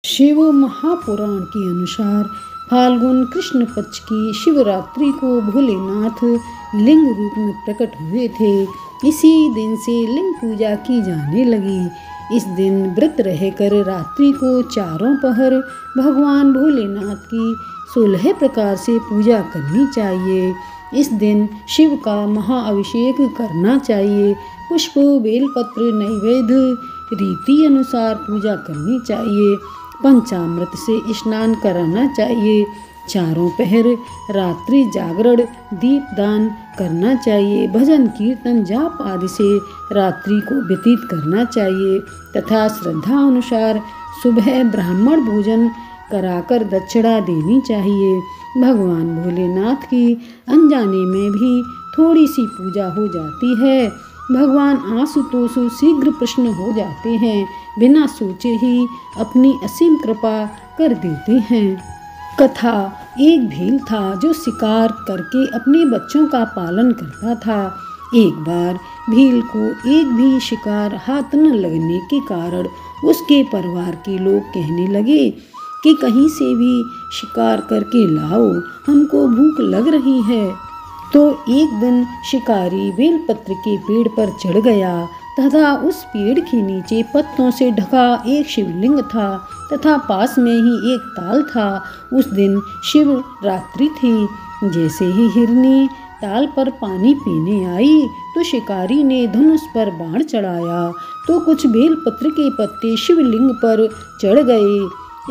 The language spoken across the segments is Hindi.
शिव महापुराण के अनुसार फाल्गुन कृष्ण पक्ष की शिवरात्रि को भोलेनाथ लिंग रूप में प्रकट हुए थे। इसी दिन से लिंग पूजा की जाने लगी। इस दिन व्रत रहकर रात्रि को चारों पहर भगवान भोलेनाथ की 16 प्रकार से पूजा करनी चाहिए। इस दिन शिव का महाअभिषेक करना चाहिए। पुष्प बेलपत्र नैवेद्य रीति अनुसार पूजा करनी चाहिए। पंचामृत से स्नान कराना चाहिए। चारों पहर रात्रि जागरण दीपदान करना चाहिए। भजन कीर्तन जाप आदि से रात्रि को व्यतीत करना चाहिए तथा श्रद्धा अनुसार सुबह ब्राह्मण भोजन कराकर दक्षिणा देनी चाहिए। भगवान भोलेनाथ की अनजाने में भी थोड़ी सी पूजा हो जाती है। भगवान आशुतोष शीघ्र प्रसन्न हो जाते हैं, बिना सोचे ही अपनी असीम कृपा कर देते हैं। कथा। एक भील था जो शिकार करके अपने बच्चों का पालन करता था। एक बार भील को एक भी शिकार हाथ न लगने के कारण उसके परिवार के लोग कहने लगे कि कहीं से भी शिकार करके लाओ, हमको भूख लग रही है। तो एक दिन शिकारी बेलपत्र के पेड़ पर चढ़ गया तथा उस पेड़ के नीचे पत्तों से ढका एक शिवलिंग था तथा पास में ही एक ताल था। उस दिन शिव रात्रि थी। जैसे ही हिरनी ताल पर पानी पीने आई तो शिकारी ने धनुष पर बाण चढ़ाया तो कुछ बेलपत्र के पत्ते शिवलिंग पर चढ़ गए।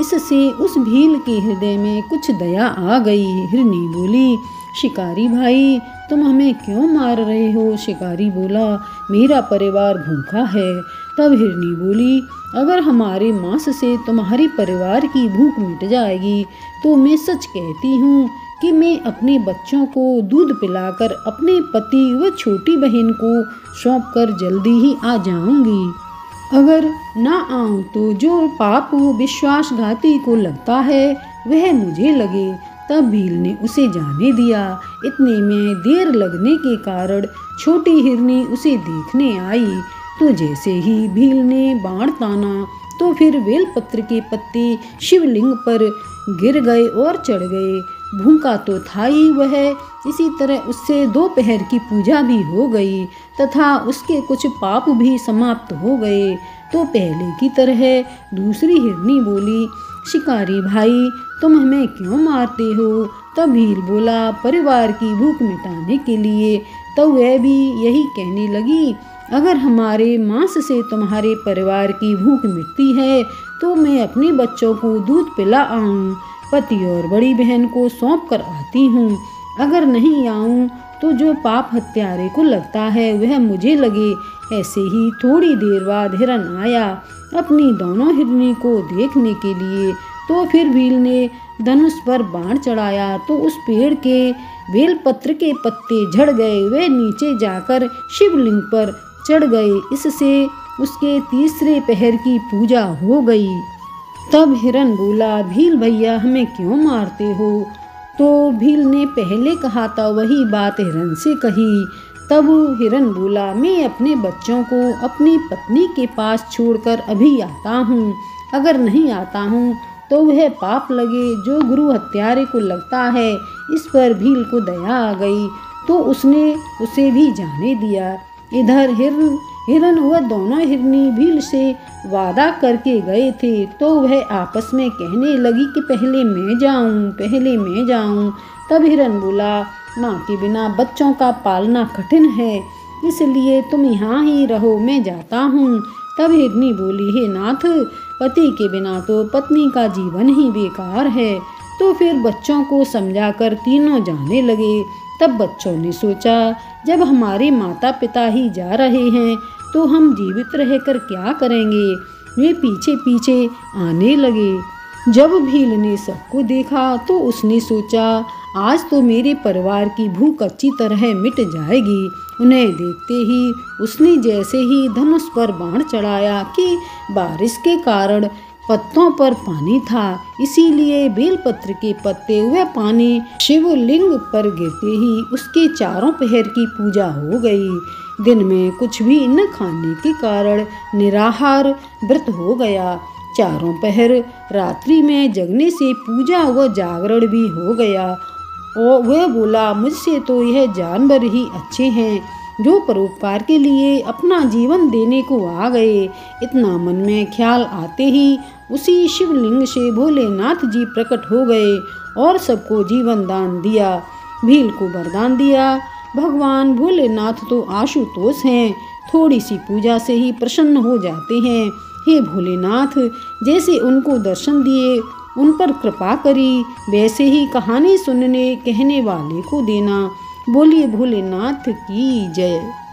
इससे उस भील के हृदय में कुछ दया आ गई। हिरनी बोली, शिकारी भाई, तुम हमें क्यों मार रहे हो? शिकारी बोला, मेरा परिवार भूखा है। तब हिरनी बोली, अगर हमारे मांस से तुम्हारे परिवार की भूख मिट जाएगी तो मैं सच कहती हूँ कि मैं अपने बच्चों को दूध पिलाकर अपने पति व छोटी बहन को सौंपकर जल्दी ही आ जाऊंगी। अगर ना आऊं तो जो पाप विश्वासघाती को लगता है वह मुझे लगे। तब भील ने उसे जाने दिया। इतने में देर लगने के कारण छोटी हिरनी उसे देखने आई। तो जैसे ही भील ने बाण ताना तो फिर बेलपत्र के पत्ते शिवलिंग पर गिर गए और चढ़ गए। भूखा तो था ही वह। इसी तरह उससे दोपहर की पूजा भी हो गई तथा उसके कुछ पाप भी समाप्त हो गए। तो पहले की तरह दूसरी हिरनी बोली, शिकारी भाई, तुम हमें क्यों मारते हो? तब भील बोला, परिवार की भूख मिटाने के लिए। तो वह भी यही कहने लगी, अगर हमारे मांस से तुम्हारे परिवार की भूख मिटती है तो मैं अपने बच्चों को दूध पिला आऊं, पति और बड़ी बहन को सौंप कर आती हूँ। अगर नहीं आऊं तो जो पाप हत्यारे को लगता है वह मुझे लगे। ऐसे ही थोड़ी देर बाद हिरन आया अपनी दोनों हिरनी को देखने के लिए। तो फिर भील ने धनुष पर बाण चढ़ाया तो उस पेड़ के बेलपत्र के पत्ते झड़ गए। वे नीचे जाकर शिवलिंग पर चढ़ गए। इससे उसके तीसरे पहर की पूजा हो गई। तब हिरन बोला, भील भैया, हमें क्यों मारते हो? तो भील ने पहले कहा था वही बात हिरन से कही। तब हिरन बोला, मैं अपने बच्चों को अपनी पत्नी के पास छोड़कर अभी आता हूँ। अगर नहीं आता हूँ तो वह पाप लगे जो गुरु हत्यारे को लगता है। इस पर भील को दया आ गई तो उसने उसे भी जाने दिया। इधर हिरन व दोनों हिरनी भील से वादा करके गए थे तो वह आपस में कहने लगी कि पहले मैं जाऊं, पहले मैं जाऊं। तब हिरन बोला, माँ के बिना बच्चों का पालना कठिन है, इसलिए तुम यहाँ ही रहो, मैं जाता हूँ। तब हिरनी बोली, हे नाथ, पति के बिना तो पत्नी का जीवन ही बेकार है। तो फिर बच्चों को समझाकर तीनों जाने लगे। तब बच्चों ने सोचा, जब हमारे माता पिता ही जा रहे हैं तो हम जीवित रहकर क्या करेंगे? वे पीछे पीछे आने लगे। जब भील ने सबको देखा तो उसने सोचा, आज तो मेरे परिवार की भूख अच्छी तरह मिट जाएगी। उन्हें देखते ही उसने जैसे ही धनुष पर बाण चढ़ाया कि बारिश के कारण पत्तों पर पानी था, इसीलिए बेलपत्र के पत्ते व पानी शिवलिंग पर गिरते ही उसके चारों पहर की पूजा हो गई। दिन में कुछ भी न खाने के कारण निराहार व्रत हो गया। चारों पहर रात्रि में जगने से पूजा व जागरण भी हो गया। और वह बोला, मुझसे तो यह जानवर ही अच्छे हैं जो परोपकार के लिए अपना जीवन देने को आ गए। इतना मन में ख्याल आते ही उसी शिवलिंग से भोलेनाथ जी प्रकट हो गए और सबको जीवन दान दिया। भील को वरदान दिया, भगवान भोलेनाथ तो आशुतोष हैं, थोड़ी सी पूजा से ही प्रसन्न हो जाते हैं। हे भोलेनाथ, जैसे उनको दर्शन दिए उन पर कृपा करी, वैसे ही कहानी सुनने कहने वाले को देना। बोलिए भोलेनाथ की जय।